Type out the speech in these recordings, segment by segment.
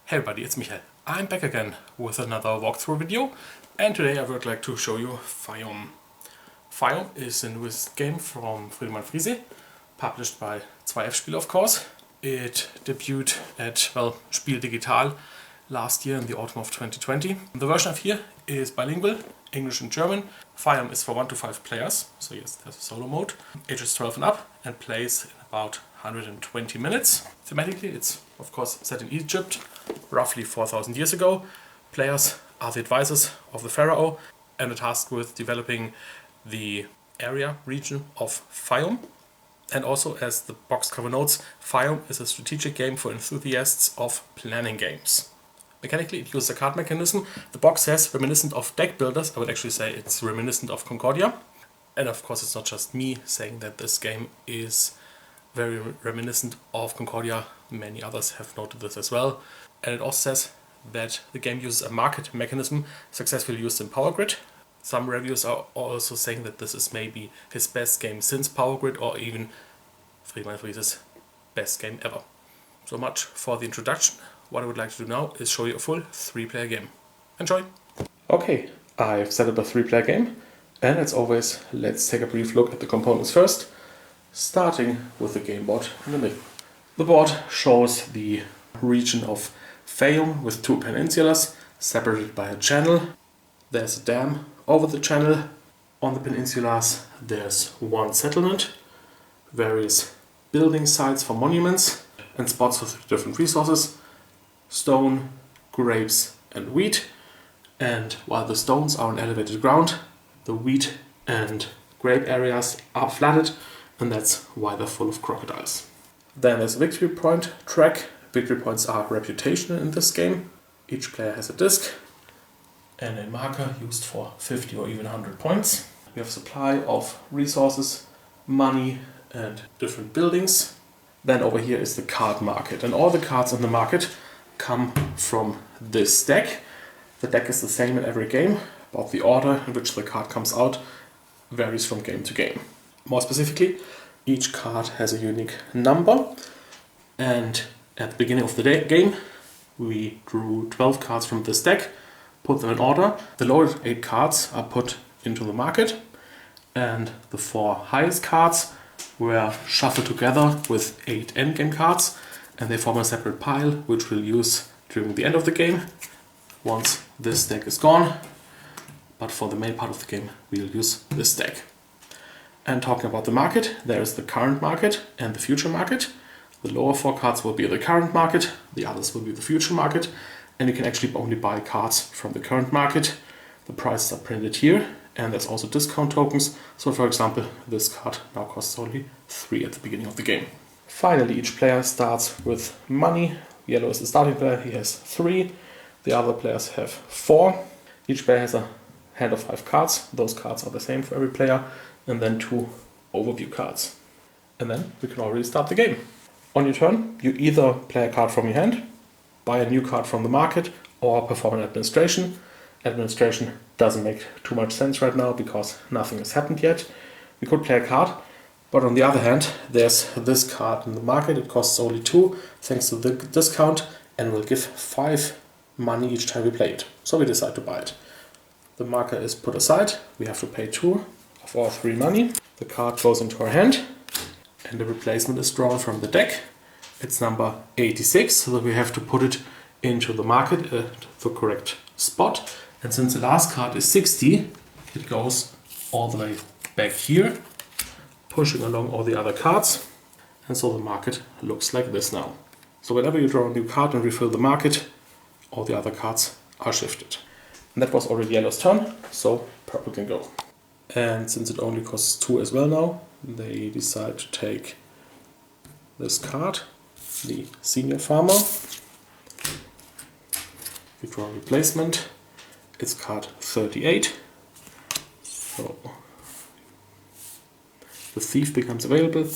Hey everybody, it's Michael. I'm back again with another walkthrough video, and today I would like to show you Faiyum. Faiyum is a new game from Friedemann Friese, published by 2F-Spiele of course. It debuted at, Spiel Digital last year in the autumn of 2020. The version of here is bilingual, English and German. Faiyum is for 1 to 5 players, so yes, there's a solo mode. Ages 12 and up, and plays in about 120 minutes. Thematically, it's of course set in Egypt, roughly 4,000 years ago. Players are the advisors of the pharaoh and are tasked with developing the region of Faiyum. And also, as the box cover notes, Faiyum is a strategic game for enthusiasts of planning games. Mechanically, it uses a card mechanism. The box says reminiscent of deck builders. I would actually say it's reminiscent of Concordia. And of course, it's not just me saying that this game is very reminiscent of Concordia. Many others have noted this as well. And it also says that the game uses a market mechanism successfully used in Power Grid. Some reviews are also saying that this is maybe his best game since Power Grid, or even Friedemann Friese's best game ever. So much for the introduction. What I would like to do now is show you a full 3-player game. Enjoy! Okay, I've set up a 3-player game, and as always, let's take a brief look at the components first, starting with the game board in the middle. The board shows the region of Faiyum with 2 peninsulas separated by a channel. There's a dam over the channel. On the peninsulas there's one settlement, various building sites for monuments, and spots with different resources: stone, grapes and wheat. And while the stones are on elevated ground, the wheat and grape areas are flooded, and that's why they're full of crocodiles. Then there's a victory point track. Victory points are reputational in this game. Each player has a disc and a marker used for 50 or even 100 points. We have a supply of resources, money and different buildings. Then over here is the card market, and all the cards in the market come from this deck. The deck is the same in every game, but the order in which the card comes out varies from game to game. More specifically, each card has a unique number, and at the beginning of the game we drew 12 cards from this deck, put them in order. The lowest 8 cards are put into the market, and the 4 highest cards were shuffled together with 8 endgame cards, and they form a separate pile which we'll use during the end of the game once this deck is gone. But for the main part of the game we'll use this deck. And talking about the market, there is the current market and the future market. The lower 4 cards will be the current market, the others will be the future market, and you can actually only buy cards from the current market. The prices are printed here, and there's also discount tokens. So for example, this card now costs only 3 at the beginning of the game. Finally, each player starts with money. Yellow is the starting player, he has 3. The other players have 4. Each player has a hand of 5 cards. Those cards are the same for every player. And then 2 overview cards. And then we can already start the game. On your turn, you either play a card from your hand, buy a new card from the market, or perform an administration. Administration doesn't make too much sense right now because nothing has happened yet. We could play a card, but on the other hand, there's this card in the market. It costs only 2 thanks to the discount, and will give 5 money each time we play it. So we decide to buy it. The marker is put aside. We have to pay 2 of our 3 money. The card goes into our hand, and the replacement is drawn from the deck. It's number 86, so that we have to put it into the market at the correct spot. And since the last card is 60, it goes all the way back here, pushing along all the other cards. And so the market looks like this now. So whenever you draw a new card and refill the market, all the other cards are shifted. And that was already yellow's turn, so purple can go. And since it only costs 2 as well now, they decide to take this card, the Senior Farmer. We draw a replacement. It's card 38. So the Thief becomes available,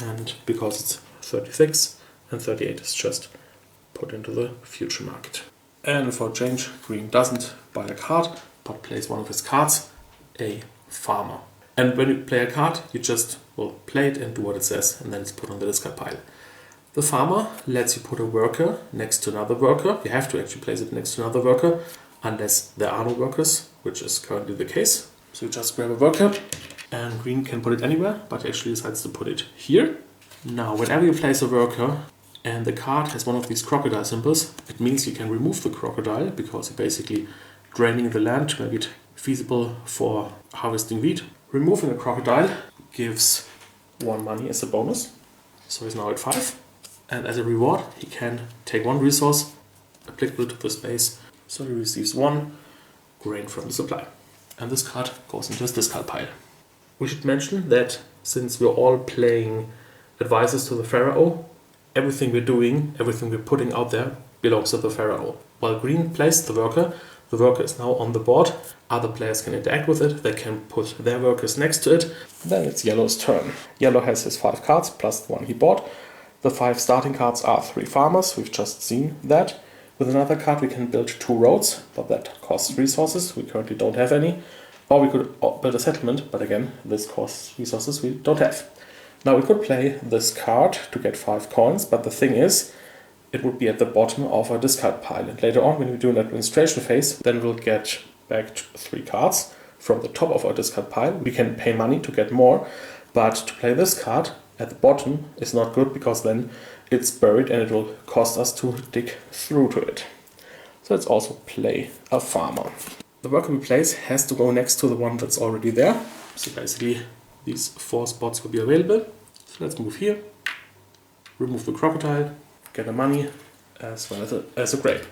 and because it's 36 and 38 is just put into the future market. And for a change, green doesn't buy a card, but plays one of his cards, a farmer. And when you play a card, you just play it and do what it says, and then it's put on the discard pile. The farmer lets you put a worker next to another worker. You have to actually place it next to another worker unless there are no workers, which is currently the case. So you just grab a worker and green can put it anywhere, but he actually decides to put it here. Now, whenever you place a worker and the card has one of these crocodile symbols, it means you can remove the crocodile because you're basically draining the land to make it feasible for harvesting wheat. Removing a crocodile gives 1 money as a bonus, so he's now at 5. And as a reward, he can take 1 resource applicable to the space, so he receives 1 grain from the supply. And this card goes into his discard pile. We should mention that since we're all playing advisors to the Pharaoh, everything we're doing, everything we're putting out there belongs to the Pharaoh. While green plays the worker is now on the board. Other players can interact with it, they can put their workers next to it. Then it's yellow's turn. Yellow has his 5 cards plus the 1 he bought. The 5 starting cards are 3 farmers, we've just seen that. With another card we can build 2 roads, but that costs resources, we currently don't have any. Or we could build a settlement, but again, this costs resources we don't have. Now we could play this card to get 5 coins, but the thing is, it would be at the bottom of our discard pile. And later on, when we do an administration phase, then we'll get back 3 cards from the top of our discard pile. We can pay money to get more, but to play this card at the bottom is not good because then it's buried and it will cost us to dig through to it. So let's also play a farmer. The worker we place has to go next to the one that's already there. So basically these 4 spots will be available. So let's move here, remove the crocodile, get a money as well as a grape.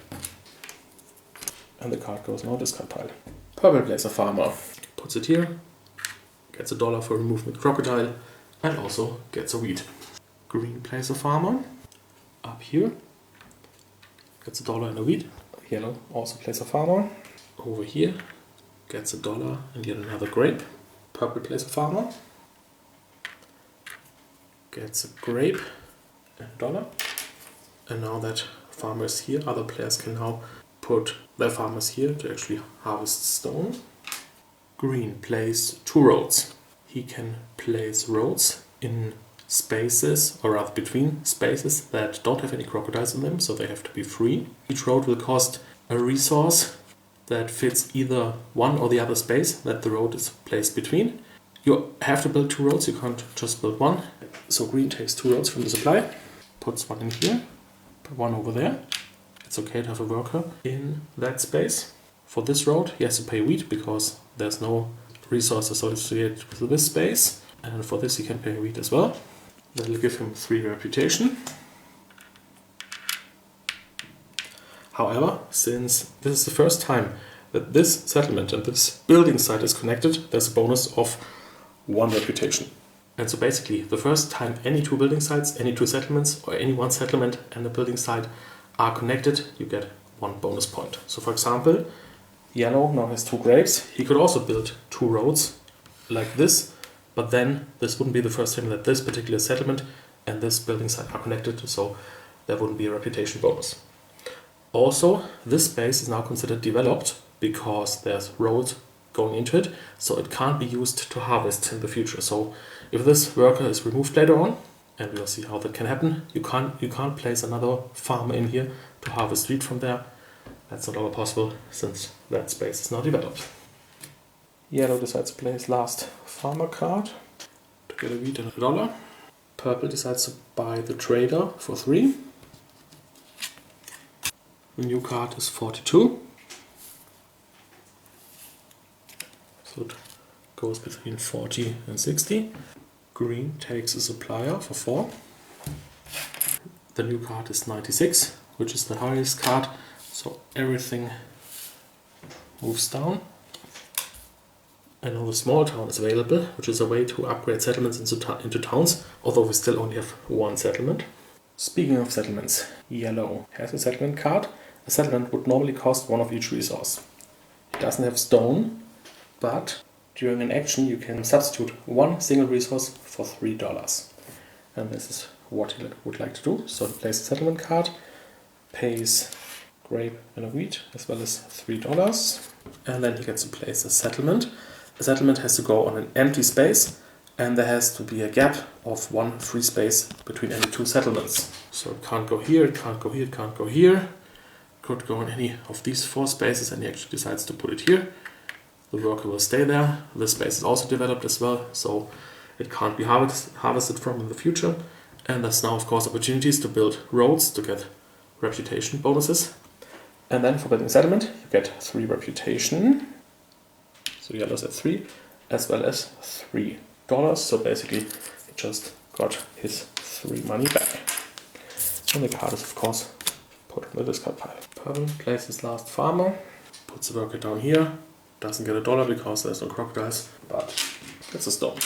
And the card goes in our discard pile. Purple plays a farmer, puts it here, gets $1 for removing the crocodile, and also gets a wheat. Green plays a farmer, up here, gets $1 and a wheat. Yellow also plays a farmer, over here, gets $1 and yet another grape. Purple plays a farmer, gets a grape and $1. And now that farmer is here, other players can now put their farmers here to actually harvest stone. Green plays 2 roads. He can place roads in spaces, or rather between spaces that don't have any crocodiles in them, so they have to be free. Each road will cost a resource that fits either one or the other space that the road is placed between. You have to build 2 roads, you can't just build 1. So green takes 2 roads from the supply, puts 1 in here, put 1 over there. It's okay to have a worker in that space. For this road he has to pay wheat because there's no resource associated with this space. And for this he can pay wheat as well. That'll give him 3 reputation. However, since this is the first time that this settlement and this building site is connected, there's a bonus of 1 reputation. And so basically, the first time any 2 building sites, any 2 settlements, or any 1 settlement and a building site are connected, you get 1 bonus point. So for example, yellow now has 2 grapes. He could also build 2 roads like this, but then this wouldn't be the first time that this particular settlement and this building site are connected, so there wouldn't be a reputation bonus. Also, this space is now considered developed because there's roads going into it, so it can't be used to harvest in the future. So if this worker is removed later on, and we'll see how that can happen, you can't place another farmer in here to harvest wheat from there. That's no longer possible since that space is now developed. Yellow decides to play his last farmer card to get a wheat and $1. Purple decides to buy the trader for 3. The new card is 42. So it goes between 40 and 60. Green takes a supplier for 4. The new card is 96, which is the highest card, so everything moves down. And now the small town is available, which is a way to upgrade settlements into towns, although we still only have 1 settlement. Speaking of settlements, yellow has a settlement card. A settlement would normally cost 1 of each resource. It doesn't have stone, but during an action you can substitute 1 single resource for $3. And this is what he would like to do. So he plays a settlement card, pays grape and a wheat as well as $3, and then he gets to place a settlement. A settlement has to go on an empty space and there has to be a gap of 1 free space between any 2 settlements. So it can't go here, it can't go here, it can't go here. Could go in any of these 4 spaces, and he actually decides to put it here. The worker will stay there. This space is also developed as well, so it can't be harvested from in the future. And there's now, of course, opportunities to build roads to get reputation bonuses. And then for building settlement, you get 3 reputation. So yellow's at 3, as well as $3. So basically, he just got his 3 money back. And the card is, of course, put on the discard pile. Purple plays his last farmer, puts the worker down here. Doesn't get $1 because there's no crocodiles, but gets a stone.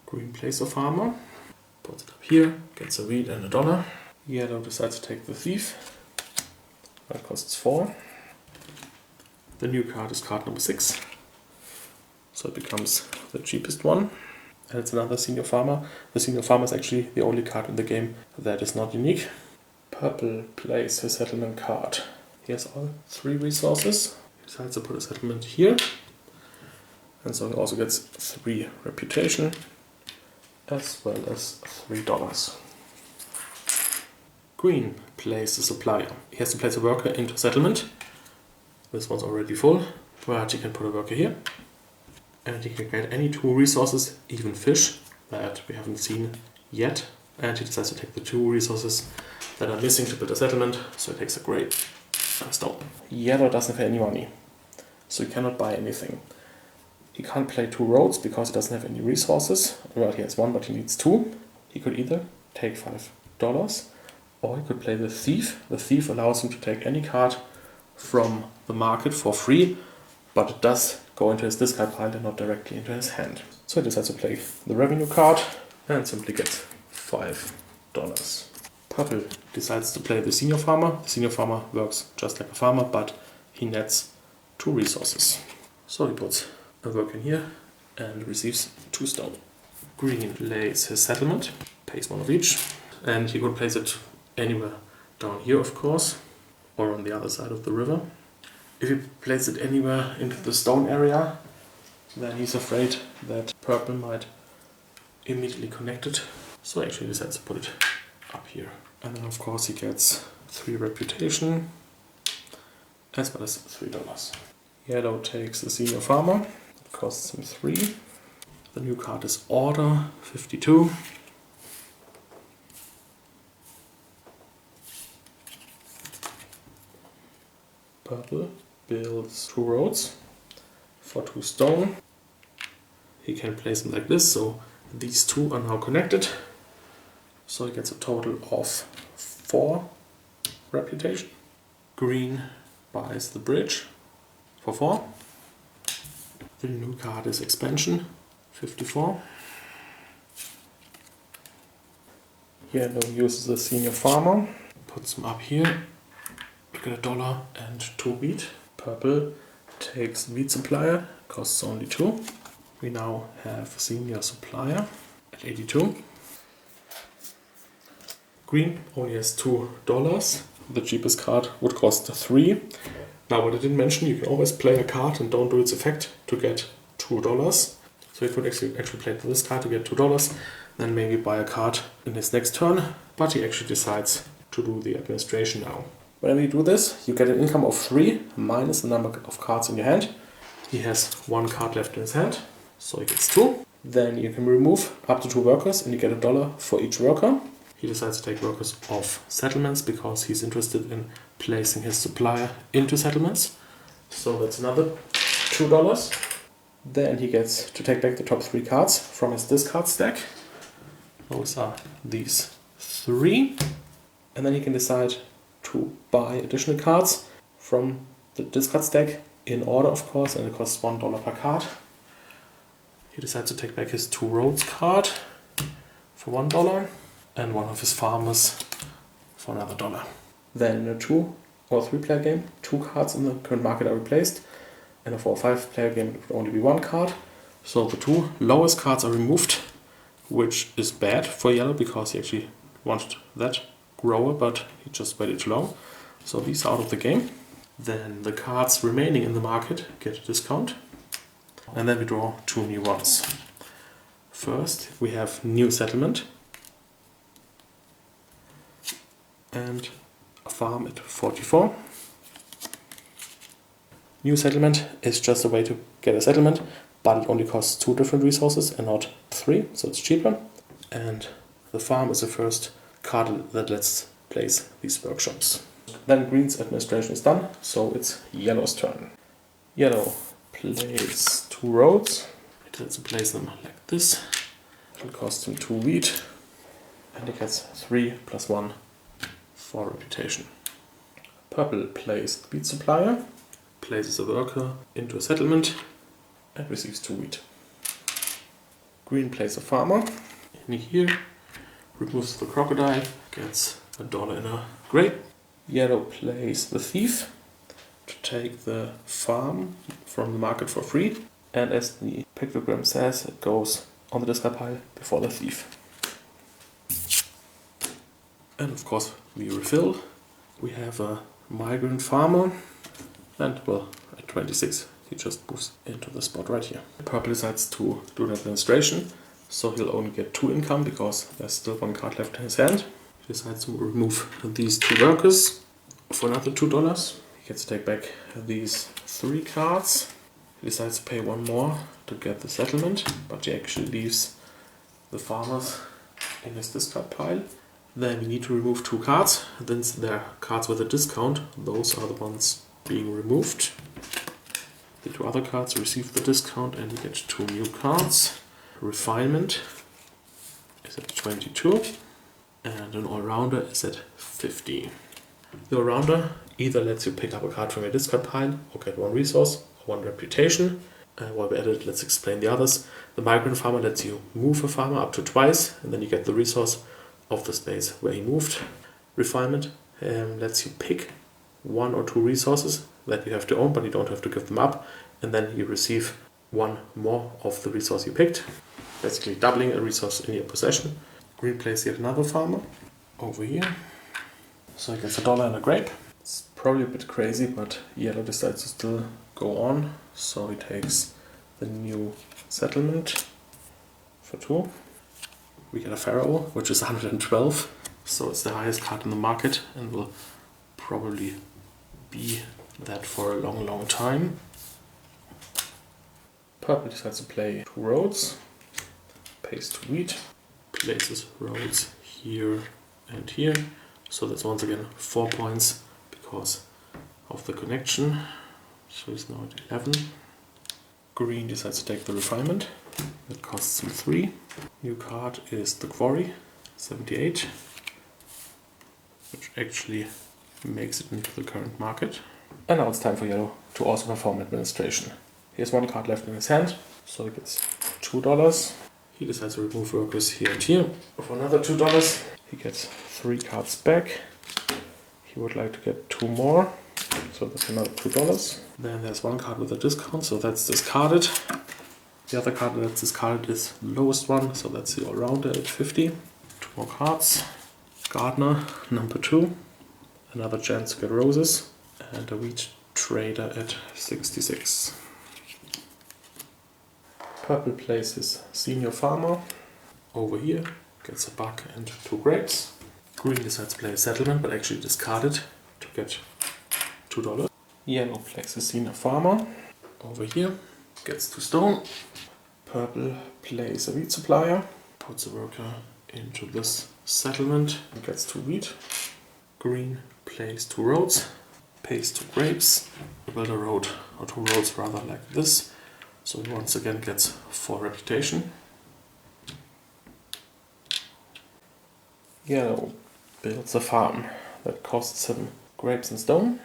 Green plays a farmer, puts it up here, gets a wheat and $1. Yellow decides to take the thief. That costs 4. The new card is card number 6. So it becomes the cheapest one. And it's another senior farmer. The senior farmer is actually the only card in the game that is not unique. Purple plays his settlement card. He has all 3 resources. He decides to put a settlement here. And so he also gets 3 reputation, as well as $3. Green plays a supplier. He has to place a worker into settlement. This one's already full, but he can put a worker here. And he can get any 2 resources, even fish, that we haven't seen yet. And he decides to take the 2 resources that are missing to build a settlement, so he takes a gray stone. Yellow doesn't have any money, so he cannot buy anything. He can't play 2 roads because he doesn't have any resources. Well, he has 1, but he needs 2. He could either take $5, or he could play the thief. The thief allows him to take any card from the market for free, but it does go into his discard pile and not directly into his hand. So he decides to play the revenue card and simply gets $5. Purple decides to play the senior farmer. The senior farmer works just like a farmer, but he nets 2 resources. So he puts a work in here and receives 2 stone. Green plays his settlement, pays 1 of each, and he could place it anywhere down here, of course, or on the other side of the river. If he places it anywhere into the stone area, then he's afraid that purple might immediately connect it. So actually he decides to put it up here. And then of course he gets 3 reputation, as well as $3. Yellow takes the senior farmer, it costs him 3. The new card is Order 52. Purple builds 2 roads for 2 stone. He can place them like this, so these 2 are now connected. So he gets a total of 4 reputation. Green buys the bridge for 4. The new card is Expansion 54. Yellow uses the senior farmer, puts them up here. We get $1 and 2 wheat. Purple takes wheat supplier, costs only 2. We now have a senior supplier at 82. Green only has $2. The cheapest card would cost 3. Now what I didn't mention, you can always play a card and don't do its effect to get $2. So you could actually play this card to get $2, then maybe buy a card in his next turn, but he actually decides to do the administration now. Whenever you do this, you get an income of 3 minus the number of cards in your hand. He has 1 card left in his hand, so he gets 2. Then you can remove up to 2 workers and you get $1 for each worker. He decides to take workers off settlements because he's interested in placing his supplier into settlements. So that's another $2. Then he gets to take back the top 3 cards from his discard stack. Those are these 3. And then he can decide to buy additional cards from the discard stack in order, of course, and it costs $1 per card. He decides to take back his 2 roads card for $1 and 1 of his farmers for another $1. Then in a 2 or 3 player game, 2 cards in the current market are replaced, and a 4 or 5 player game it would only be 1 card. So the 2 lowest cards are removed, which is bad for yellow because he actually wanted that grower, but he just waited too long. So these are out of the game. Then the cards remaining in the market get a discount. And then we draw 2 new ones. First we have new settlement and a farm at 44. New settlement is just a way to get a settlement, but it only costs 2 different resources and not 3, so it's cheaper. And the farm is the first card that lets place these workshops. Then green's administration is done, so it's yellow's turn. Yellow plays 2 roads. It lets him place them like this. It will cost him 2 wheat, and he gets 3 + 1 for reputation. Purple plays the wheat supplier, places a worker into a settlement, and receives 2 wheat. Green plays a farmer. In here, removes the crocodile, gets $1 in a grape. Yellow plays the thief to take the farm from the market for free. And as the pictogram says, it goes on the discard pile before the thief. And of course we refill. We have a migrant farmer, and well, at 26 he just moves into the spot right here. Purple decides to do an administration, so he'll only get 2 income because there's still 1 card left in his hand. He decides to remove these 2 workers for another $2. He gets to take back these 3 cards. He decides to pay 1 more to get the settlement, but he actually leaves the farmers in his discard pile. Then we need to remove 2 cards. Since they're cards with a discount, those are the ones being removed. The 2 other cards receive the discount and you get 2 new cards. Refinement is at 22 and an all-rounder is at 50. The all-rounder either lets you pick up a card from your discard pile or get 1 resource or 1 reputation. While we're at it, let's explain the others. The migrant farmer lets you move a farmer up to twice and then you get the resource of the space where he moved. Refinement lets you pick 1 or 2 resources that you have to own, but you don't have to give them up, and then you receive 1 more of the resource you picked, basically doubling a resource in your possession. Green plays yet another farmer over here, so he gets $1 and a grape. It's probably a bit crazy, but yellow decides to still go on, so he takes the new settlement for 2. We get a pharaoh, which is 112, so it's the highest card in the market and will probably be that for a long time. Purple decides to play 2 roads, pays 2 wheat, places roads here and here, so that's once again 4 points because of the connection, so he's now at 11. Green decides to take the refinement, that costs him 3. New card is the quarry, 78, which actually makes it into the current market. And now it's time for yellow to also perform administration. He has 1 card left in his hand, so he gets $2. He decides to remove workers here and here. For another $2, he gets 3 cards back. He would like to get 2 more, so that's another $2. Then there's 1 card with a discount, so that's discarded. The other card that's discarded is the lowest one, so that's the all-rounder at 50. 2 more cards. Gardener, number 2. Another chance to get roses. And a wheat trader at 66. Purple plays his senior farmer over here. Gets a buck and 2 grapes. Green decides to play a settlement, but actually discarded to get $2. Yellow plays his senior farmer over here. Gets 2 stone. Purple plays a wheat supplier, puts a worker into this settlement and gets 2 wheat. Green plays 2 roads, pays 2 grapes, build a road, or 2 roads rather, like this. So he once again gets 4 reputation. Yellow builds a farm that costs him grapes and stone.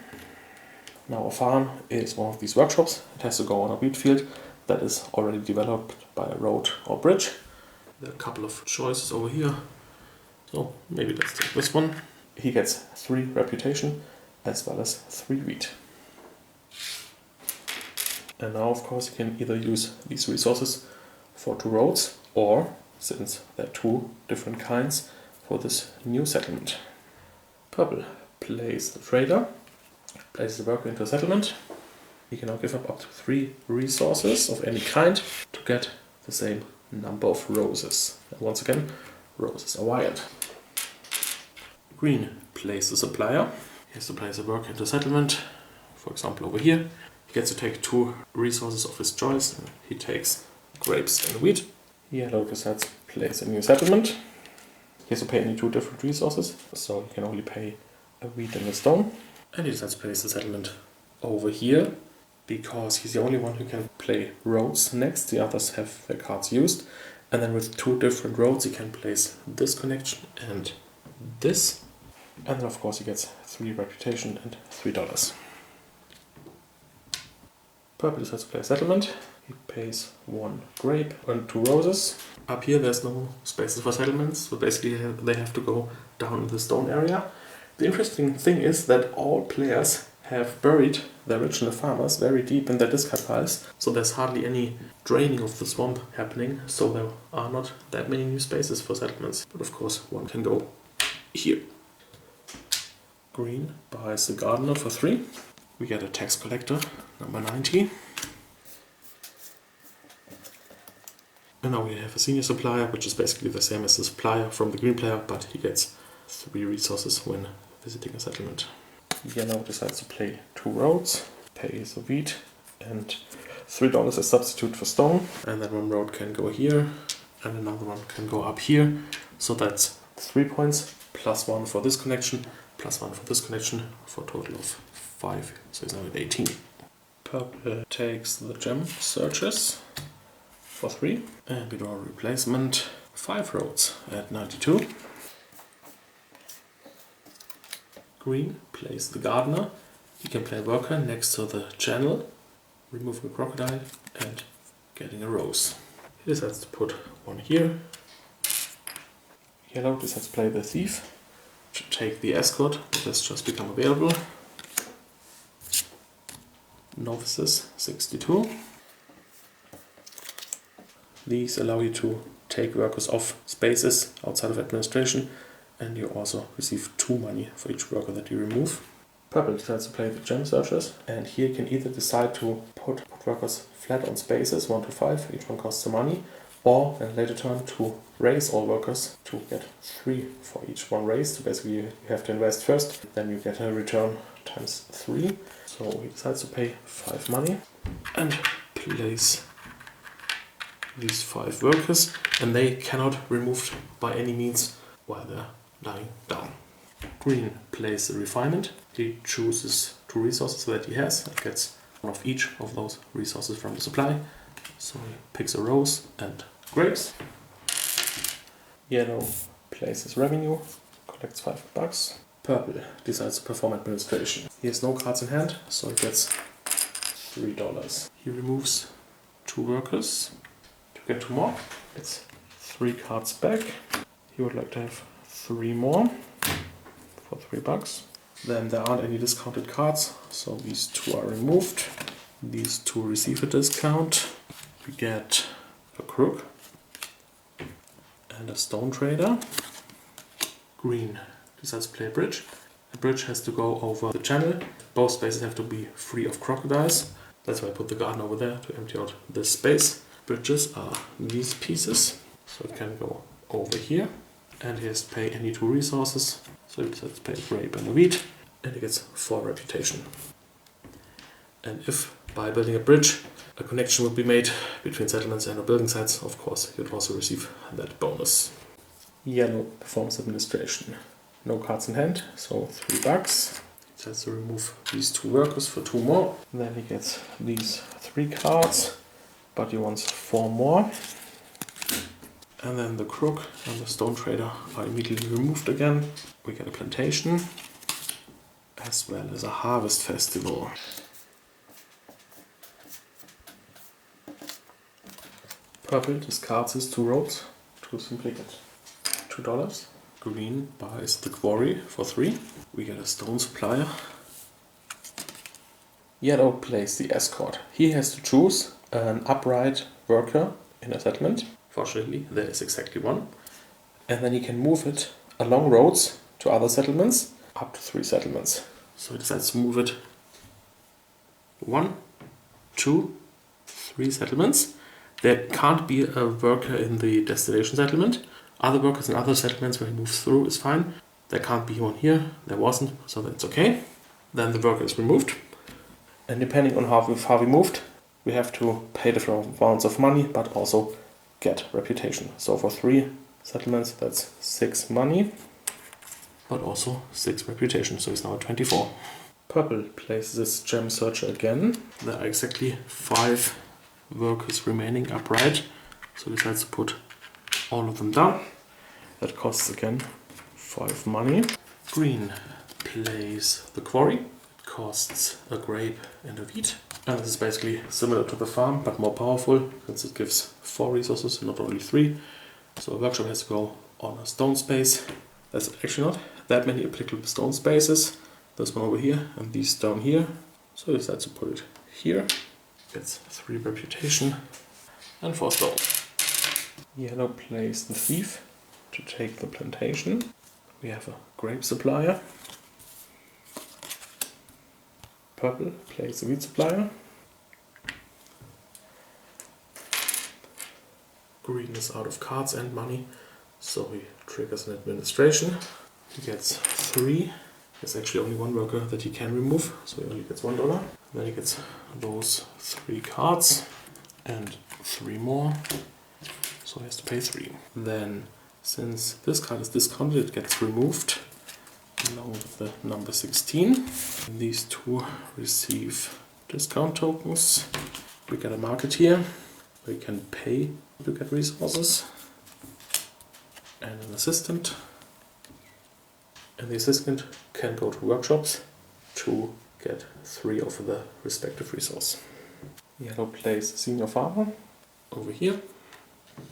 Now a farm is one of these workshops. It has to go on a wheat field that is already developed by a road or bridge. There are a couple of choices over here, so maybe let's take this one. He gets 3 reputation as well as 3 wheat. And now of course you can either use these resources for 2 roads, or, since there are 2 different kinds, for this new settlement. Purple plays the trader, places the worker into a settlement. He can now give up to 3 resources of any kind to get the same number of roses. And once again, roses are wired. Green plays the supplier. He has to place a worker into settlement. For example, over here. He gets to take 2 resources of his choice. He takes grapes and wheat. Yellow decides to place a new settlement. He has to pay only 2 different resources, so he can only pay a wheat and a stone. And he decides to place the settlement over here, because he's the only one who can play roads next. The others have their cards used. And then with 2 different roads he can place this connection and this. And then of course he gets 3 reputation and $3. Purple decides to play a settlement. He pays 1 grape and 2 roses. Up here there's no spaces for settlements, so basically they have to go down in the stone area. The interesting thing is that all players have buried the original farmers very deep in their discard piles, so there's hardly any draining of the swamp happening, so there are not that many new spaces for settlements. But of course one can go here. Green buys the gardener for 3. We get a tax collector, number 90. And now we have a senior supplier, which is basically the same as the supplier from the green player, but he gets 3 resources when visiting a settlement. Yellow decides to play 2 roads, pays a wheat and $3 as substitute for stone. And then 1 road can go here and another one can go up here. So that's 3 points, plus 1 for this connection, plus 1 for this connection, for a total of 5. So he's now at 18. Purple takes the gem searches for 3. And we draw a replacement. 5 roads at 92. Green plays the gardener. He can play worker next to the channel, removing a crocodile and getting a rose. He decides to put 1 here. Yellow decides to play the thief to take the escort, that has just become available. Novices 62. These allow you to take workers off spaces outside of administration, and you also receive 2 money for each worker that you remove. Purple decides to play the gem searchers, and here you can either decide to put workers flat on spaces 1 to 5, each one costs some money, or in a later turn to raise all workers to get 3 for each one raised. So basically you have to invest first, then you get a return times 3. So he decides to pay 5 money and place these 5 workers, and they cannot be removed by any means while they're lying down. Green plays the refinement. He chooses 2 resources that he has and gets 1 of each of those resources from the supply. So he picks a rose and grapes. Yellow plays his revenue, collects $5. Purple decides to perform administration. He has no cards in hand, so he gets $3. He removes 2 workers to get 2 more. It's 3 cards back. He would like to have 3 more for $3. Then there aren't any discounted cards, so these 2 are removed. These 2 receive a discount. We get a crook and a stone trader. Green decides to play a bridge. The bridge has to go over the channel. Both spaces have to be free of crocodiles. That's why I put the garden over there to empty out this space. Bridges are these pieces, so it can go over here. And he has to pay any 2 resources, so he decides to pay a grape and a wheat, and he gets 4 reputation. And if by building a bridge a connection would be made between settlements and building sites, of course he would also receive that bonus. Yellow performs administration. No cards in hand, so $3. He decides to remove these 2 workers for 2 more. Then he gets these 3 cards, but he wants 4 more. And then the crook and the stone trader are immediately removed again. We get a plantation, as well as a harvest festival. Purple discards his 2 roads to simply get $2. Green buys the quarry for 3. We get a stone supplier. Yellow plays the escort. He has to choose an upright worker in a settlement. Fortunately, there is exactly 1. And then he can move it along roads to other settlements, up to 3 settlements. So he decides to move it 1, 2, 3 settlements. There can't be a worker in the destination settlement. Other workers in other settlements where he moves through is fine. There can't be one here. There wasn't, so that's okay. Then the worker is removed. And depending on how far we moved, we have to pay different amounts of money, but also get reputation. So for 3 settlements, that's 6 money, but also 6 reputation. So it's now at 24. Purple places this gem searcher again. There are exactly 5 workers remaining upright, so he decides to put all of them down. That costs again 5 money. Green plays the quarry. It costs a grape and a wheat. And this is basically similar to the farm, but more powerful, since it gives 4 resources and not only 3. So a workshop has to go on a stone space. There's actually not that many applicable stone spaces. There's one over here and these down here. So he decides to put it here. Gets 3 reputation and 4 stone. Yellow plays the thief to take the plantation. We have a grape supplier. Purple plays the wheat supplier. Green is out of cards and money, so he triggers an administration. He gets 3. There's actually only 1 worker that he can remove, so he only gets $1. Then he gets those 3 cards and 3 more, so he has to pay 3. Then, since this card is discounted, it gets removed along with the number 16. And these 2 receive discount tokens. We get a market here where you can pay to get resources, and an assistant. And the assistant can go to workshops to get 3 of the respective resource. Yellow plays senior farmer over here,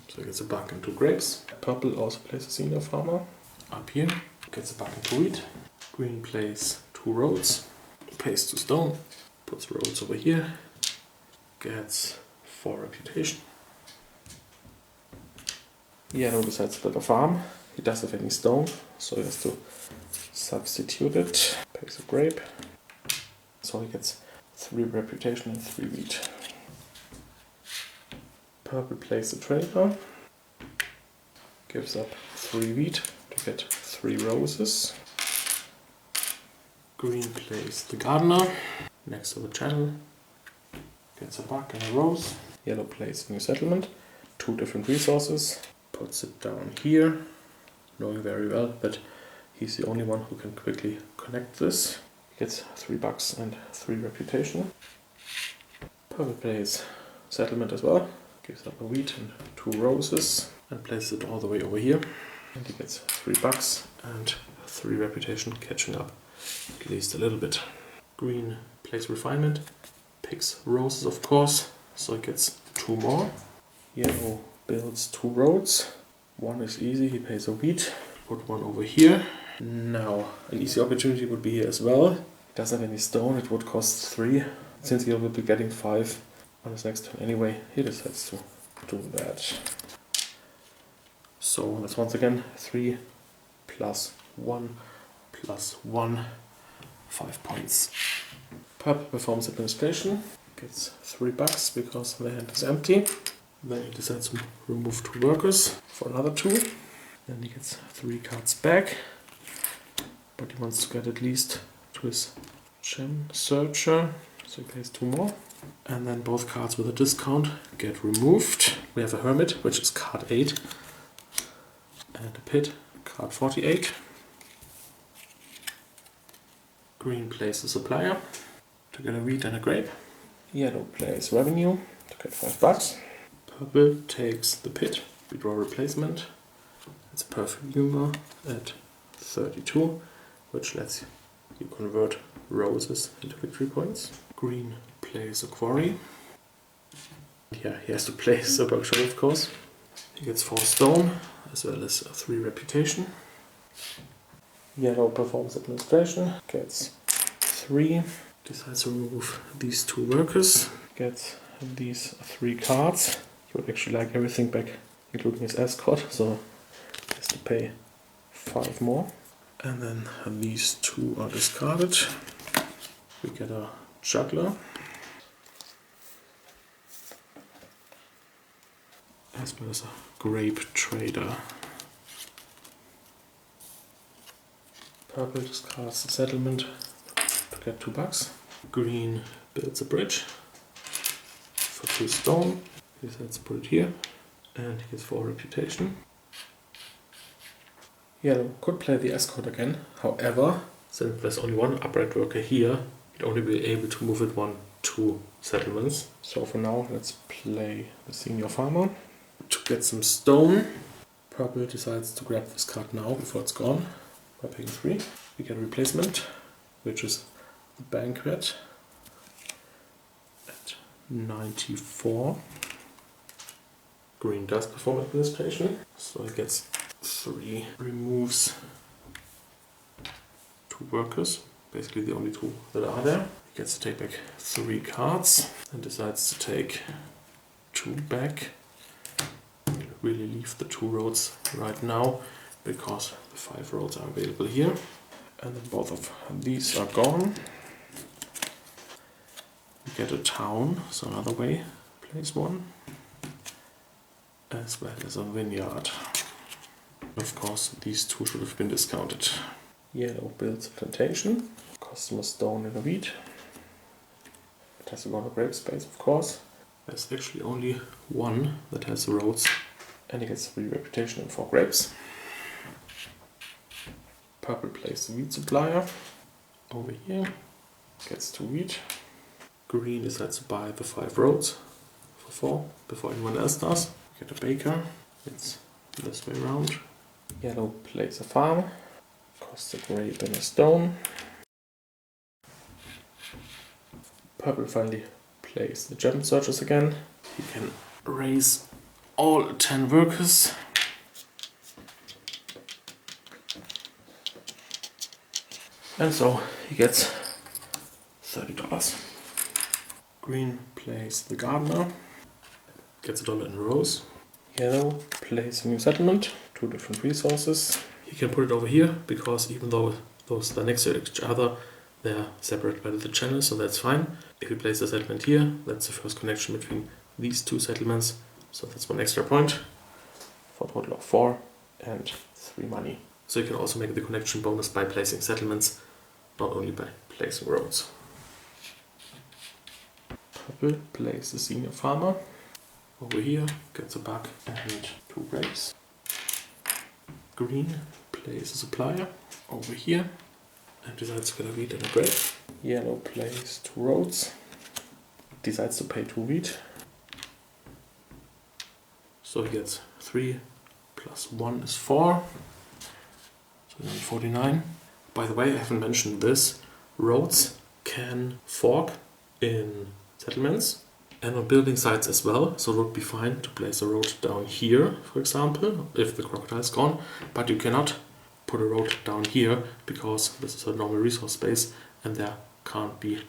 so he gets a buck and 2 grapes. Purple also plays a senior farmer up here, gets a buck and 2 wheat. Green plays 2 roads, pays 2 stone, puts roads over here, gets 4 reputation. Yellow decides to build a farm. He doesn't have any stone, so he has to substitute it. Pays a grape. So he gets 3 reputation and 3 wheat. Purple plays the trader. Gives up 3 wheat to get 3 roses. Green plays the gardener next to the channel. Gets a buck and a rose. Yellow plays new settlement. 2 different resources. Puts it down here, knowing very well that he's the only one who can quickly connect this. He gets 3 bucks and 3 reputation. Purple plays settlement as well, gives up a wheat and 2 roses, and places it all the way over here. And he gets 3 bucks and 3 reputation, catching up at least a little bit. Green plays refinement, picks roses of course, so he gets 2 more. Yellow builds 2 roads. 1 is easy, he pays a wheat. Put 1 over here. Now, an easy opportunity would be here as well. He doesn't have any stone, it would cost 3. Since he will be getting 5 on his next turn anyway, he decides to do that. So that's once again 3 plus 1 plus 1, 5 points. Purple performs administration, gets 3 bucks because the hand is empty. Then he decides to remove 2 workers for another 2. Then he gets 3 cards back, but he wants to get at least to his gem searcher, so he pays 2 more. And then both cards with a discount get removed. We have a hermit, which is card 8, and a pit, card 48. Green plays the supplier to get a wheat and a grape. Yellow plays revenue to get 5 bucks. Purple takes the pit, we draw a replacement. It's a perfumer at 32, which lets you convert roses into victory points. Green plays a quarry. Yeah, he has to place a workshop of course. He gets 4 stone, as well as 3 reputation. Yellow performs administration, gets 3. Decides to remove these 2 workers, gets these 3 cards. He would actually like everything back, including his escort, so he has to pay 5 more. And then these 2 are discarded. We get a juggler. as well as a grape trader. Purple discards the settlement to get $2. Green builds a bridge for 2 stone. He decides to put it here, and he gets 4 reputation. Yellow could play the escort again, however, since there's only one upright worker here, he'd only be able to move it 1-2 settlements. So for now, let's play the senior farmer to get some stone. Purple decides to grab this card now before it's gone by paying 3. We get a replacement, which is the banquet at 94. Green does perform administration, so it gets 3. Removes 2 workers, basically the only 2 that are there. He gets to take back 3 cards and decides to take 2 back. Really leave the 2 roads right now because the 5 roads are available here. And then both of these are gone. We get a town, so another way, place 1. As well as a vineyard. Of course, these 2 should have been discounted. Yellow builds a plantation, costs him a stone and a wheat. It has a lot of grape space, of course. There's actually only 1 that has roads, and he gets 3 reputation and 4 grapes. Purple plays the wheat supplier over here, gets 2 wheat. Green decides to buy the 5 roads for 4 before anyone else does. Get a baker, it's this way around. Yellow plays a farm, costs a grape and a stone. Purple finally plays the gem searchers again. He can raise all 10 workers. And so he gets $30. Green plays the gardener, gets $1 in rows. Yellow plays a new settlement, 2 different resources. He can put it over here because even though those are next to each other, they're separated by the channel, so that's fine. If he places a settlement here, that's the first connection between these 2 settlements, so that's 1 extra point for a total of 4 and 3 money. So you can also make the connection bonus by placing settlements, not only by placing roads. Purple plays the senior farmer. Over here, gets a bug and 2 grapes. Green plays a supplier over here and decides to get a wheat and a grape. Yellow plays 2 roads, decides to pay 2 wheat. So he gets 3 plus 1 is 4, so then 49. By the way, I haven't mentioned this, roads can fork in settlements and on building sites as well, so it would be fine to place a road down here, for example, if the crocodile is gone, but you cannot put a road down here because this is a normal resource space and there can't be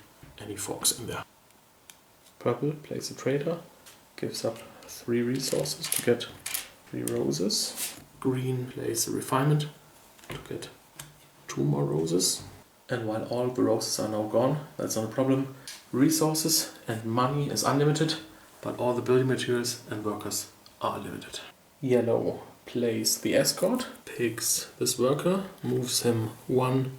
any forks in there. Purple plays a trader, gives up 3 resources to get 3 roses. Green plays a refinement to get 2 more roses. And while all the roses are now gone, that's not a problem. Resources and money is unlimited, but all the building materials and workers are limited. Yellow plays the escort, takes this worker, moves him 1,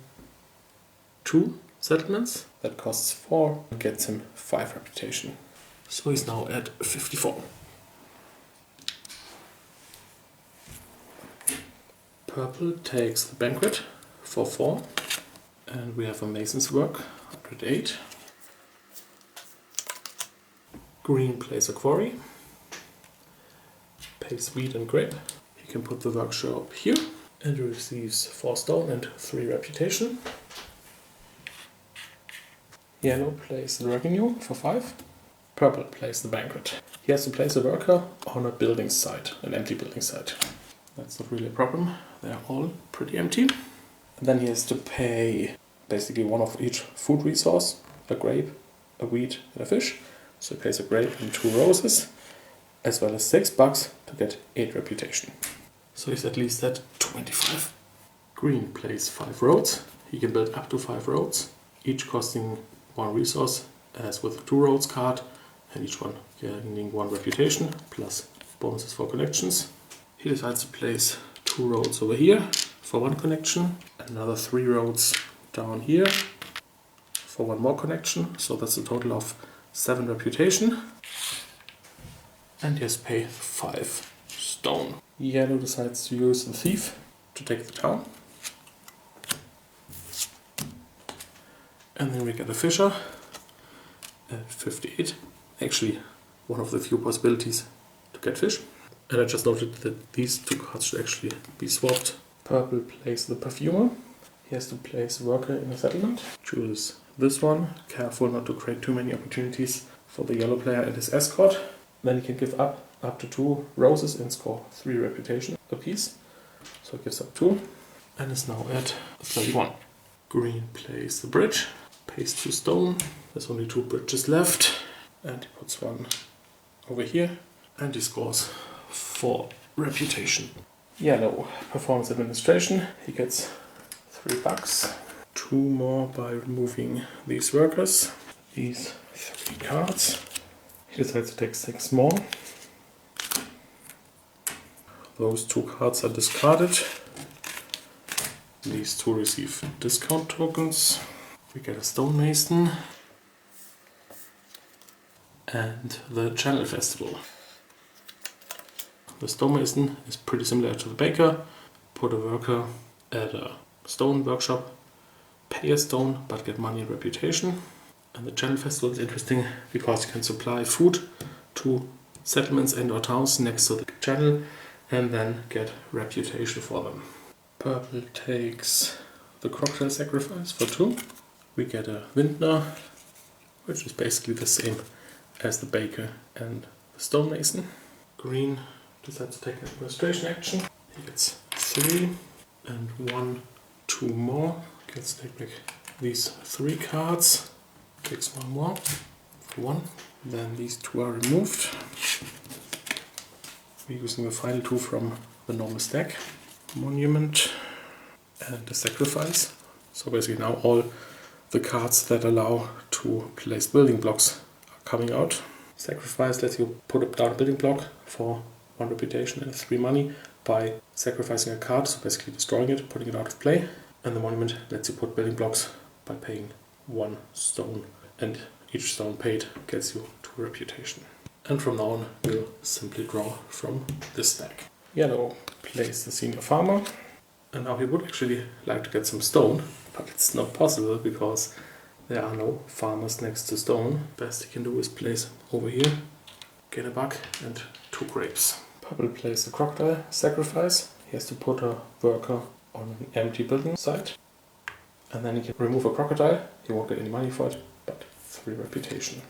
2 settlements, that costs 4, and gets him 5 reputation. So he's now at 54. Purple takes the banquet for 4, and we have a mason's work, 108. Green plays a quarry, pays wheat and grape. He can put the workshop here and receives 4 stone and 3 reputation. Yellow plays the revenue for 5. Purple plays the banquet. He has to place a worker on a building site, an empty building site. That's not really a problem, they're all pretty empty. And then he has to pay basically 1 of each food resource, a grape, a wheat and a fish. So he pays a grape and 2 roses, as well as $6 to get 8 reputation. So he's at least at 25. Green plays 5 roads. He can build up to 5 roads, each costing 1 resource, as with the 2 roads card, and each one gaining 1 reputation plus bonuses for connections. He decides to place 2 roads over here for 1 connection, another 3 roads down here for 1 more connection, so that's a total of 7 reputation. And he has to pay 5 stone. Yellow decides to use the thief to take the town. And then we get a fisher at 58. Actually, one of the few possibilities to get fish. And I just noted that these 2 cards should actually be swapped. Purple plays the perfumer. He has to place a worker in a settlement. Chooses this one. Careful not to create too many opportunities for the yellow player and his escort. Then he can give up to 2 roses and score 3 reputation apiece. So it gives up 2 and is now at 31. Green plays the bridge, pays 2 stone. There's only 2 bridges left. And he puts 1 over here and he scores 4 reputation. Yellow performs administration. He gets 3 bucks. 2 more by removing these workers. These 3 cards. He decides to take 6 more. Those 2 cards are discarded. These 2 receive discount tokens. We get a stonemason. And the Channel Festival. The stonemason is pretty similar to the baker. Put a worker at a stone workshop, pay a stone but get money and reputation. And the Channel Festival is interesting because you can supply food to settlements and or towns next to the channel and then get reputation for them. Purple takes the Crocodile Sacrifice for 2. We get a vintner, which is basically the same as the baker and the stonemason. Green decides to take an administration action. He gets 3 and 1, 2 more. Gets to take these 3 cards. Takes 1 more for 1. Then these 2 are removed. We're using the final 2 from the normal stack. Monument and the Sacrifice. So basically now all the cards that allow to place building blocks are coming out. Sacrifice lets you put down a building block for 1 reputation and 3 money by sacrificing a card, so basically destroying it, putting it out of play. And the Monument lets you put building blocks by paying 1 stone, and each stone paid gets you 2 reputation. And from now on we'll simply draw from this stack. Yellow plays the Senior Farmer, and now he would actually like to get some stone, but it's not possible because there are no farmers next to stone. Best he can do is place over here, get a buck and 2 grapes. Purple plays the Crocodile Sacrifice. He has to put a worker on an empty building site. And then he can remove a crocodile. He won't get any money for it, but 3 reputation.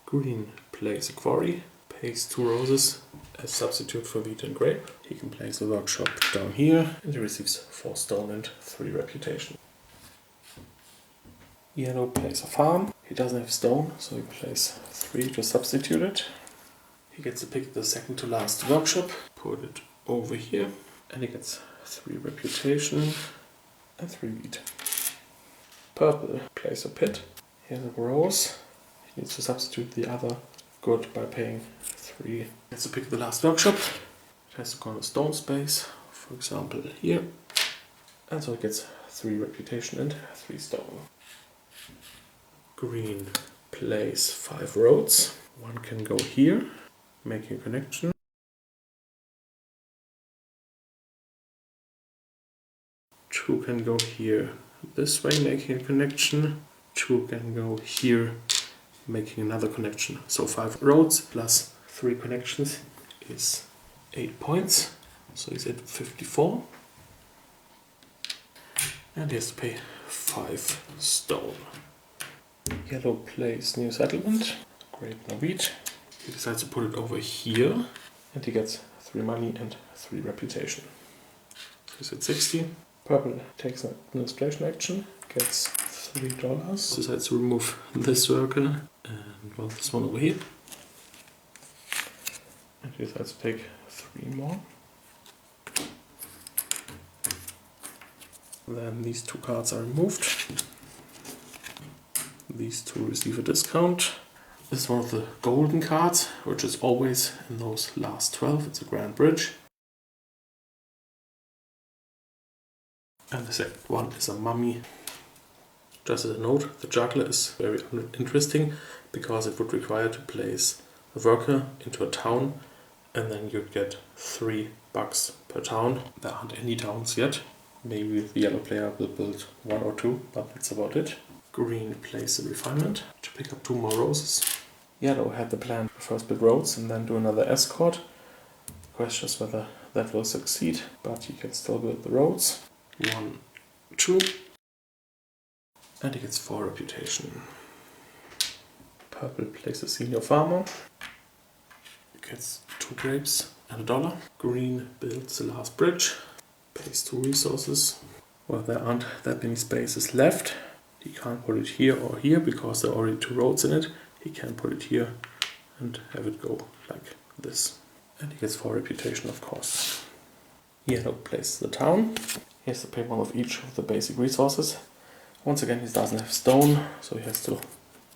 Green plays a quarry, pays 2 roses as substitute for wheat and grape. He can place a workshop down here and he receives 4 stone and 3 reputation. Yellow plays a farm. He doesn't have stone, so he plays 3 to substitute it. He gets to pick the second to last workshop, put it over here, and he gets 3 reputation and 3 wheat. Purple plays a pit. He has a rose. He needs to substitute the other good by paying 3. He has to pick the last workshop. It has to go on a stone space, for example here. And so it gets 3 reputation and 3 stone. Green plays 5 roads. 1 can go here, making a connection. 2 can go here this way, making a connection. 2 can go here, making another connection. So 5 roads plus 3 connections is 8 points. So he's at 54. And he has to pay 5 stone. Yellow plays new settlement. Great, no wheat. He decides to put it over here. And he gets 3 money and 3 reputation. So he's at 60. Purple takes an administration action, gets $3. Decides to remove this worker and well, this one over here. And he decides to take 3 more. Then these 2 cards are removed. These 2 receive a discount. This is one of the golden cards, which is always in those last 12. It's a grand bridge. And the second one is a mummy. Just as a note, the juggler is very interesting because it would require to place a worker into a town and then you'd get $3 per town. There aren't any towns yet. Maybe the yellow player will build 1 or 2, but that's about it. Green plays the refinement to pick up 2 more roses. Yellow had the plan to first build roads and then do another escort. The question is whether that will succeed, but he can still build the roads. 1, 2. And he gets 4 reputation. Purple plays a senior farmer. Gets 2 grapes and $1. Green builds the last bridge. Pays 2 resources. Well, there aren't that many spaces left. He can't put it here or here because there are already 2 roads in it. He can put it here and have it go like this. And he gets 4 reputation, of course. Yellow plays the town. He has to pay 1 of each of the basic resources. Once again, he doesn't have stone, so he has to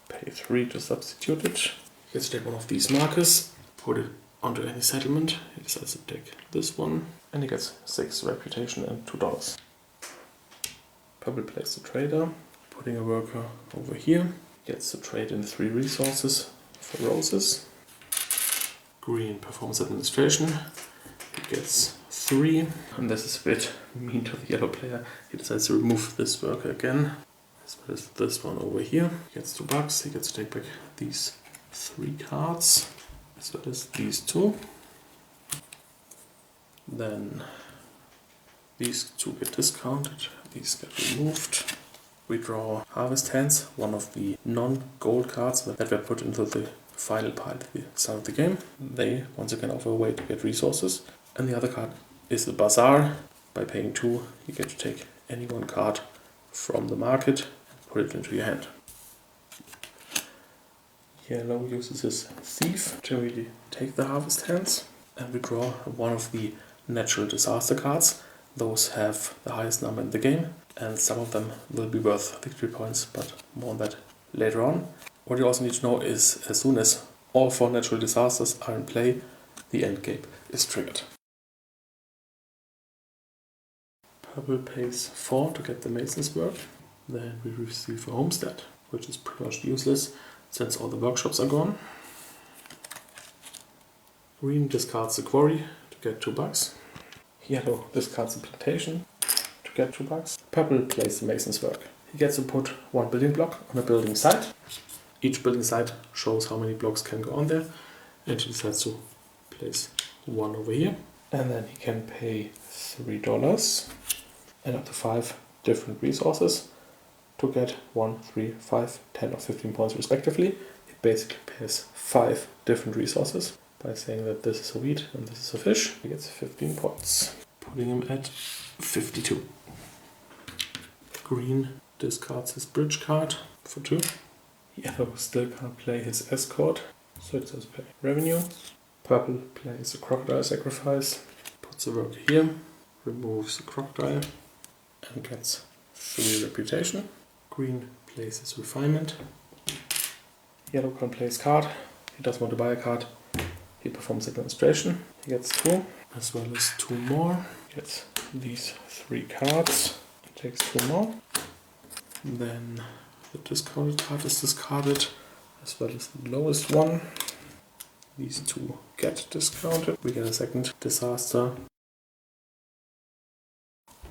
pay 3 to substitute it. He gets to take 1 of these markers, put it onto any settlement. He decides to take this one, and he gets 6 reputation and $2. Purple plays the trader, putting a worker over here. He gets to trade in 3 resources for roses. Green performs administration. He gets 3, and this is a bit mean to the yellow player. He decides to remove this worker again, as well as this one over here. He gets $2. He gets to take back these 3 cards, as well as these 2. Then these 2 get discounted, these get removed. We draw Harvest Hands, one of the non-gold cards that were put into the final pile at the start of the game. They once again offer a way to get resources. And the other card is the Bazaar. By paying 2, you get to take any 1 card from the market and put it into your hand. Yellow uses his Thief to really take the Harvest Hands. And we draw one of the Natural Disaster cards. Those have the highest number in the game, and some of them will be worth victory points, but more on that later on. What you also need to know is as soon as all 4 natural disasters are in play, the end game is triggered. Purple pays 4 to get the mason's work. Then we receive a homestead, which is pretty much useless since all the workshops are gone. Green discards the quarry to get $2. Yellow discards the plantation to get $2. Purple plays the mason's work. He gets to put 1 building block on a building site. Each building site shows how many blocks can go on there, and he decides to place 1 over here. And then he can pay $3 and up to 5 different resources to get 1, 3, 5, 10 or 15 points respectively. It basically pays 5 different resources. By saying that this is a wheat and this is a fish, he gets 15 points, putting him at 52. Green discards his bridge card for 2. Yellow still can't play his escort, so it says pay revenue. Purple plays the Crocodile Sacrifice, puts the worker here, removes the crocodile, and gets 3 reputation. Green plays his refinement. Yellow can't play his card, he doesn't want to buy a card. He performs administration, he gets 2, as well as 2 more. He gets these 3 cards, he takes 2 more. Then the discarded card is discarded, as well as the lowest one. These 2 get discounted. We get a second disaster.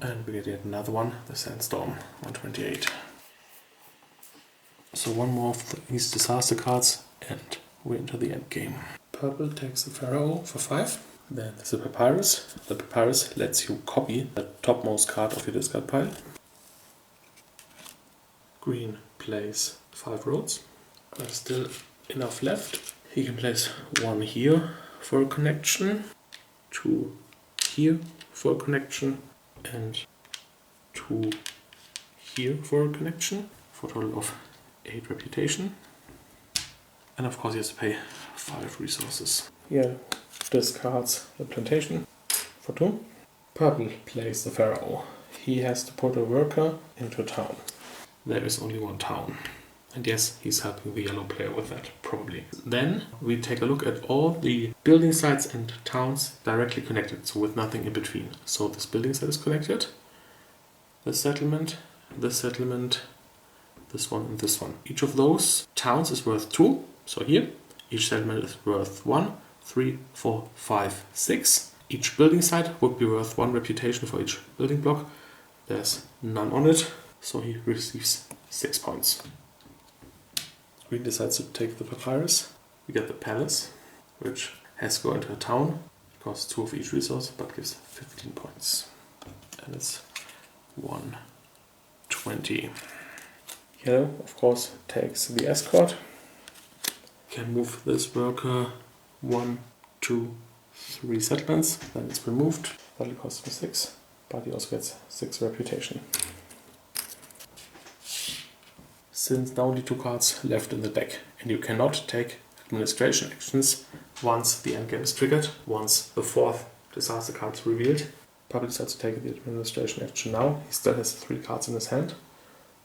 And we get yet another one, the Sandstorm, 128. So 1 more of these disaster cards, and we're into the end game. Purple takes the Pharaoh for 5. Then there's the Papyrus. The Papyrus lets you copy the topmost card of your discard pile. Green plays 5 roads. There's still enough left. He can place 1 here for a connection, 2 here for a connection, and 2 here for a connection, for a total of 8 reputation. And of course he has to pay 5 resources. Here discards the plantation for 2. Purple plays the Pharaoh. He has to put a worker into a town. There is only 1 town. And yes, he's helping the yellow player with that, probably. Then we take a look at all the building sites and towns directly connected, so with nothing in between. So this building site is connected, this settlement, this one, and this one. Each of those towns is worth 2, so here. Each settlement is worth 1, 3, 4, 5, 6. Each building site would be worth 1 reputation for each building block. There's none on it, so he receives 6 points. Green decides to take the papyrus. We get the palace, which has to go into a town. It costs 2 of each resource, but gives 15 points. And it's 120. Yellow, of course, takes the escort. Can move this worker 1, 2, 3 settlements. Then it's removed. That'll cost him 6, but he also gets 6 reputation. Since now only 2 cards left in the deck, and you cannot take administration actions once the endgame is triggered, once the 4th disaster card is revealed. Purple decides to take the administration action now. He still has 3 cards in his hand,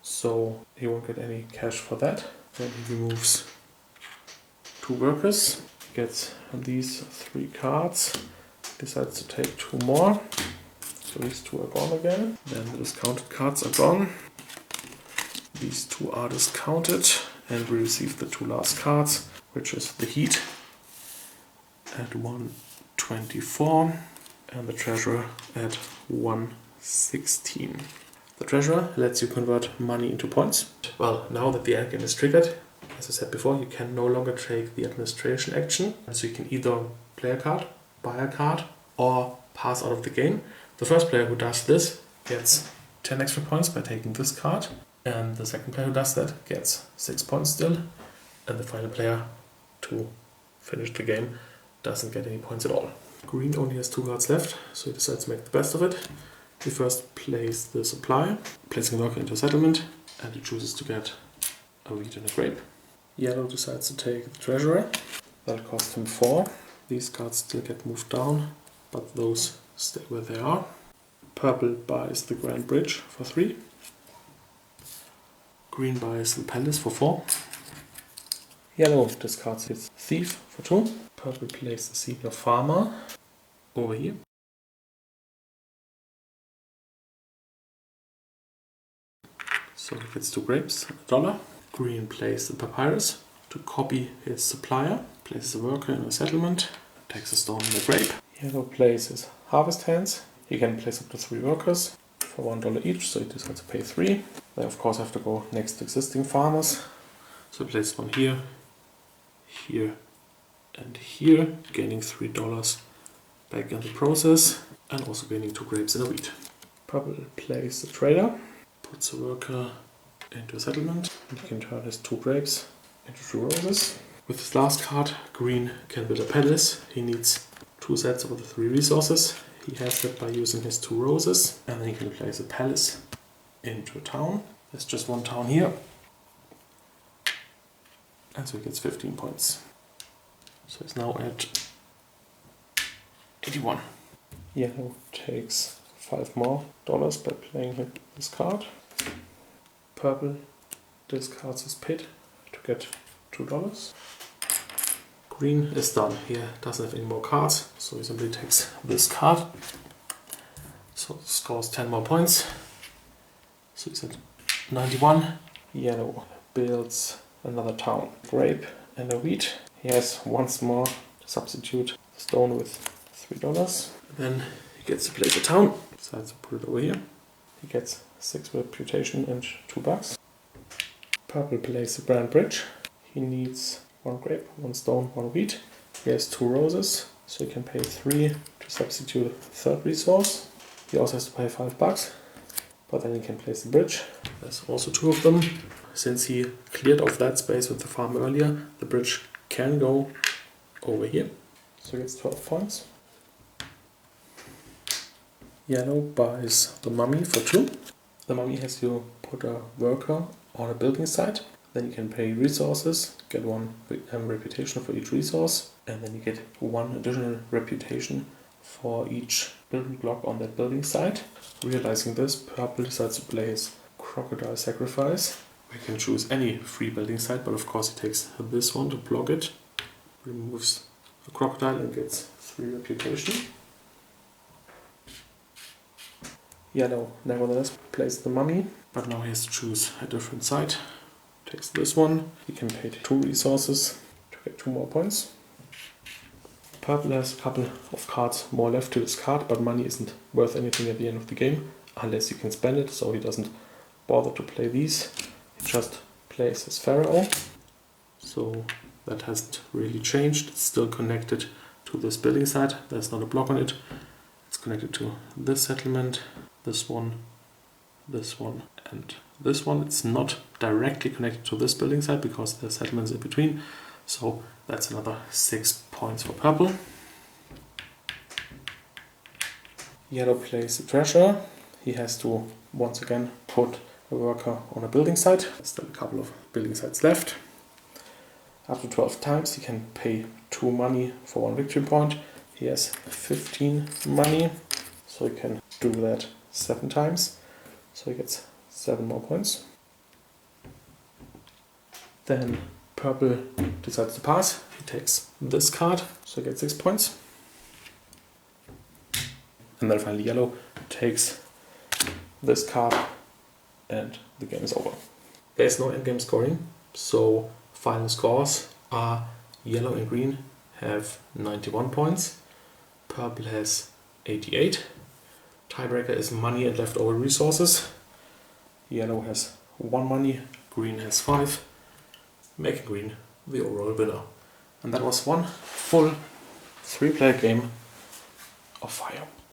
so he won't get any cash for that. Then he removes 2 workers, gets these 3 cards, decides to take 2 more, so these 2 are gone again. Then the discounted cards are gone. These 2 are discounted, and we receive the 2 last cards, which is the heat at 124 and the treasurer at 116. The treasurer lets you convert money into points. Well, now that the endgame is triggered, as I said before, you can no longer take the administration action, so you can either play a card, buy a card, or pass out of the game. The first player who does this gets 10 extra points by taking this card. And the second player who does that gets 6 points still. And the final player to finish the game doesn't get any points at all. Green only has 2 cards left, so he decides to make the best of it. He first plays the supply, placing a worker into a settlement, and he chooses to get a wheat and a grape. Yellow decides to take the treasurer. That'll cost him 4. These cards still get moved down, but those stay where they are. Purple buys the Grand Bridge for 3. Green buys the palace for 4. Yellow discards his thief for 2. Purple plays the senior farmer over here. So he gets 2 grapes and $1. Green plays the papyrus to copy his supplier. Places a worker in a settlement. Takes a stone and a grape. Yellow plays his harvest hands. He can place up to 3 workers for $1 each, so he decides to pay 3. They of course have to go next to existing farmers. So he places one here, here, and here, gaining $3 back in the process, and also gaining 2 grapes and a wheat. Purple plays the trader, puts a worker into a settlement, and he can turn his 2 grapes into 2 roses. With his last card, green can build a palace. He needs 2 sets of the 3 resources. He has that by using his 2 roses, and then he can place a palace into a town. There's just 1 town here, and so he gets 15 points. So he's now at 81. Yellow takes $5 more by playing this card. Purple discards his pit to get $2. Green is done. He doesn't have any more cards, so he simply takes this card. So scores 10 more points. So he's at 91. Yellow builds another town. Grape and a wheat. He has once more to substitute the stone with $3. Then he gets to place a town. Decides to put it over here. He gets 6 reputation and $2. Purple plays the Grand Bridge. He needs 1 grape, 1 stone, 1 wheat. He has 2 roses, so he can pay 3 to substitute a 3rd resource. He also has to pay $5, but then he can place the bridge. There's also 2 of them. Since he cleared off that space with the farm earlier, the bridge can go over here. So he gets 12 points. Yellow buys the mummy for 2. The mummy has to put a worker on a building site. Then you can pay resources, get 1 reputation for each resource, and then you get 1 additional reputation for each building block on that building site. Realizing this, Purple decides to play his Crocodile Sacrifice, I can choose any free building site, but of course he takes this one to block it, removes the crocodile and gets 3 reputation. Yellow nevertheless plays the mummy, but now he has to choose a different site. Takes this one, he can pay 2 resources to get 2 more points. Purple has a couple of cards more left to discard, but money isn't worth anything at the end of the game, unless you can spend it, so he doesn't bother to play these. He just plays his pharaoh. So that hasn't really changed. It's still connected to this building site. There's not a block on it. It's connected to this settlement, this one, and this one. It's not directly connected to this building site because there's settlements in between. So that's another 6 points for purple. Yellow plays the treasure. He has to once again put a worker on a building site. There's still a couple of building sites left. Up to 12 times he can pay 2 money for 1 victory point. He has 15 money, so he can do that 7 times. So he gets 7 more points. Then purple decides to pass. He takes this card, so he gets 6 points. And then finally yellow takes this card and the game is over. There is no endgame scoring, so final scores are yellow and green have 91 points, purple has 88. Tiebreaker is money and leftover resources. Yellow has 1 money, green has 5, making green the overall winner. And that was one full 3-player game of Faiyum.